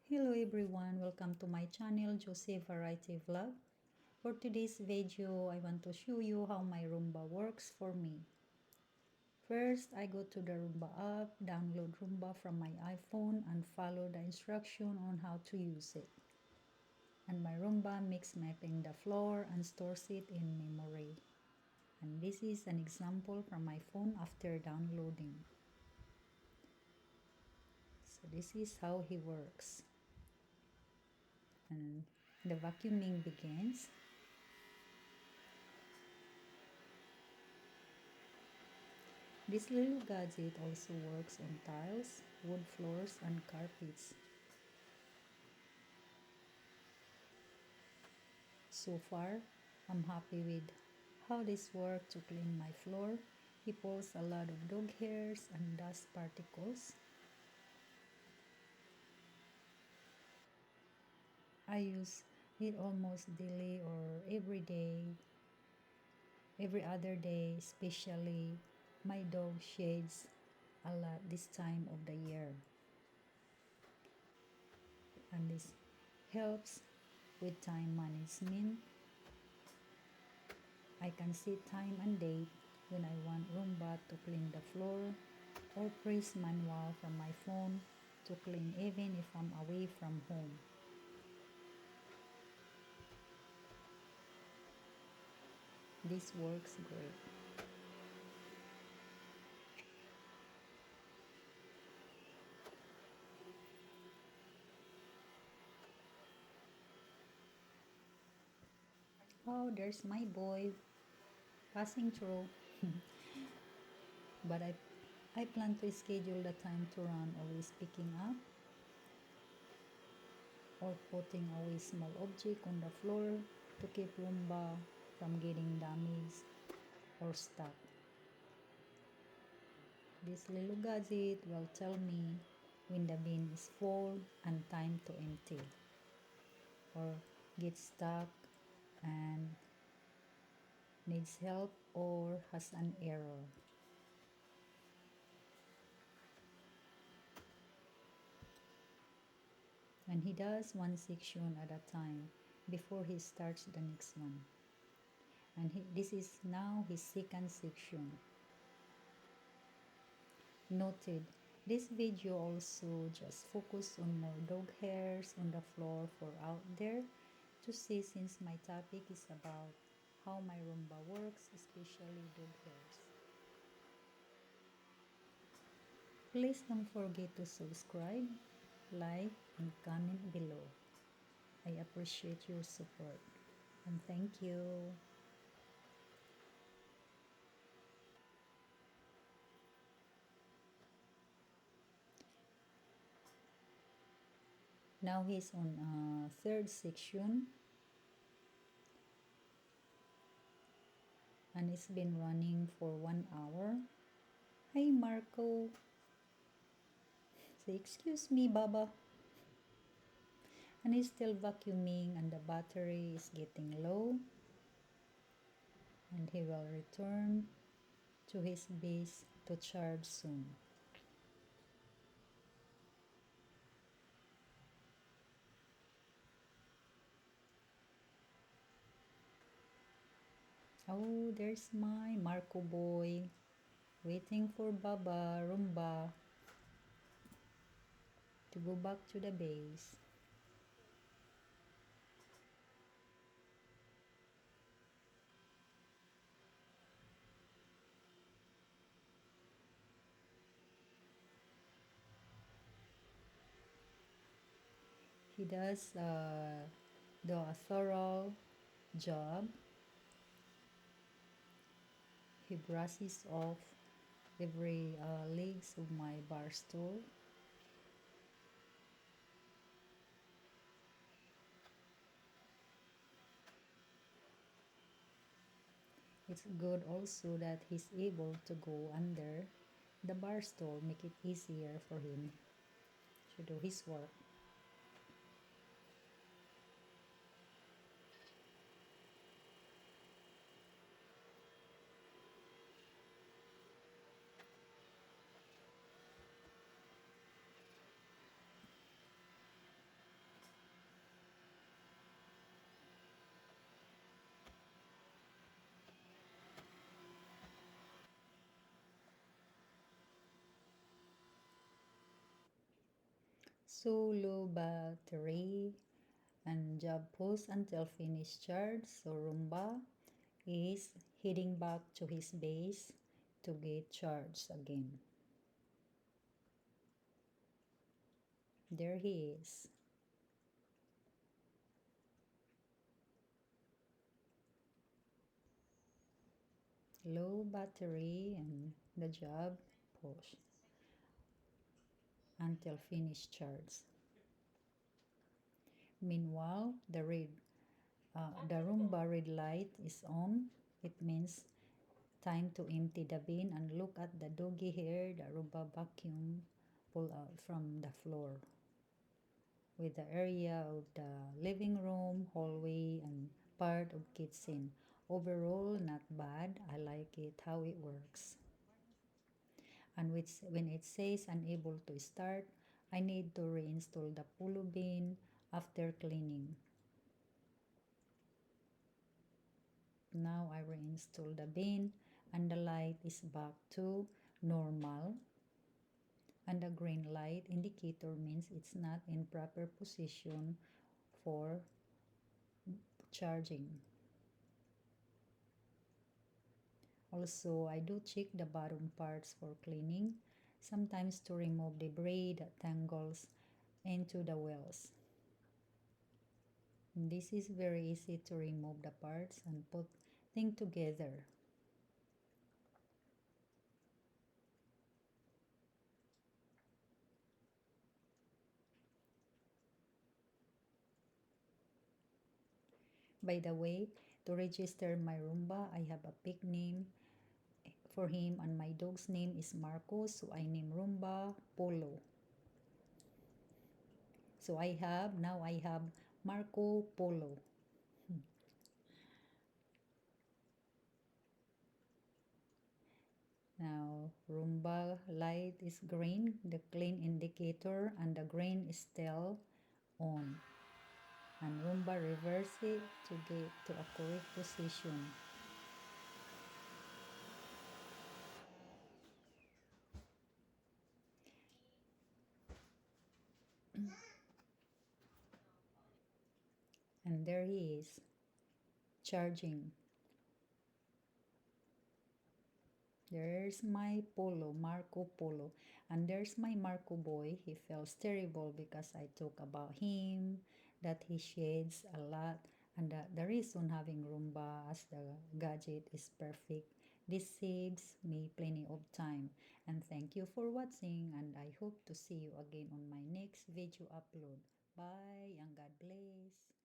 Hello everyone, welcome to my channel Jose Variety Vlog. For today's video, I want to show you how my Roomba works for me. First, I go to the Roomba app, download Roomba from my iPhone and follow the instruction on how to use it. And my Roomba makes mopping the floor and stores it in memory. And this is an example from my phone after downloading. So this is how he works. And the vacuuming begins. This little gadget also works on tiles, wood floors, and carpets. So far, I'm happy with how this works to clean my floor. He pulls a lot of dog hairs and dust particles. I use it almost daily or every day, every other day, especially my dog sheds a lot this time of the year. And this helps with time management. I can set time and date when I want Roomba to clean the floor or press manual from my phone to clean even if I'm away from home. This works great. Oh, there's my boy passing through. But I plan to schedule the time to run, always picking up or putting away small object on the floor to keep Roomba from getting damaged or stuck. This little gadget will tell me when the bin is full and time to empty or get stuck and needs help or has an error. And he does one section at a time before he starts the next one. And this is now his second section. Noted, this video also just focus on more dog hairs on the floor for out there to see, since my topic is about how my Roomba works, especially dog hairs. Please don't forget to subscribe, like, and comment below. I appreciate your support and thank you. Now he's on third section and it's been running for 1 hour. Hi Marco. Say excuse me Baba. And he's still vacuuming and the battery is getting low. And he will return to his base to charge soon. Oh, there's my Marco boy waiting for Baba Roomba to go back to the base. He does do a thorough job. He brushes off every legs of my bar stool. It's good also that he's able to go under the bar stool, make it easier for him to do his work. So low battery and job pulls until finish charge. So Roomba is heading back to his base to get charged again. There he is. Low battery and the job push until finish charge. Meanwhile, the Roomba red light is on. It means time to empty the bin and look at the doggy hair the Roomba vacuum pull out from the floor. With the area of the living room, hallway, and part of kitchen. Overall, not bad. I like it how it works. And when it says unable to start, I need to reinstall the pulo bin after cleaning. Now I reinstall the bin and the light is back to normal. And the green light indicator means it's not in proper position for charging. Also, I do check the bottom parts for cleaning, sometimes to remove debris that tangles into the wells. This is very easy to remove the parts and put things together. By the way, to register my Roomba, I have a pig name for him and my dog's name is Marcos, so I name Roomba Polo. So now I have Marco Polo. Now, Roomba light is green, the clean indicator, and the green is still on. And Roomba reverse it to get to a correct position. And there he is, charging. There's my Polo, Marco Polo. And there's my Marco boy. He feels terrible because I talk about him, that he shades a lot, and that the reason having Roomba as the gadget is perfect. This saves me plenty of time. And thank you for watching, and I hope to see you again on my next video upload. Bye and God bless.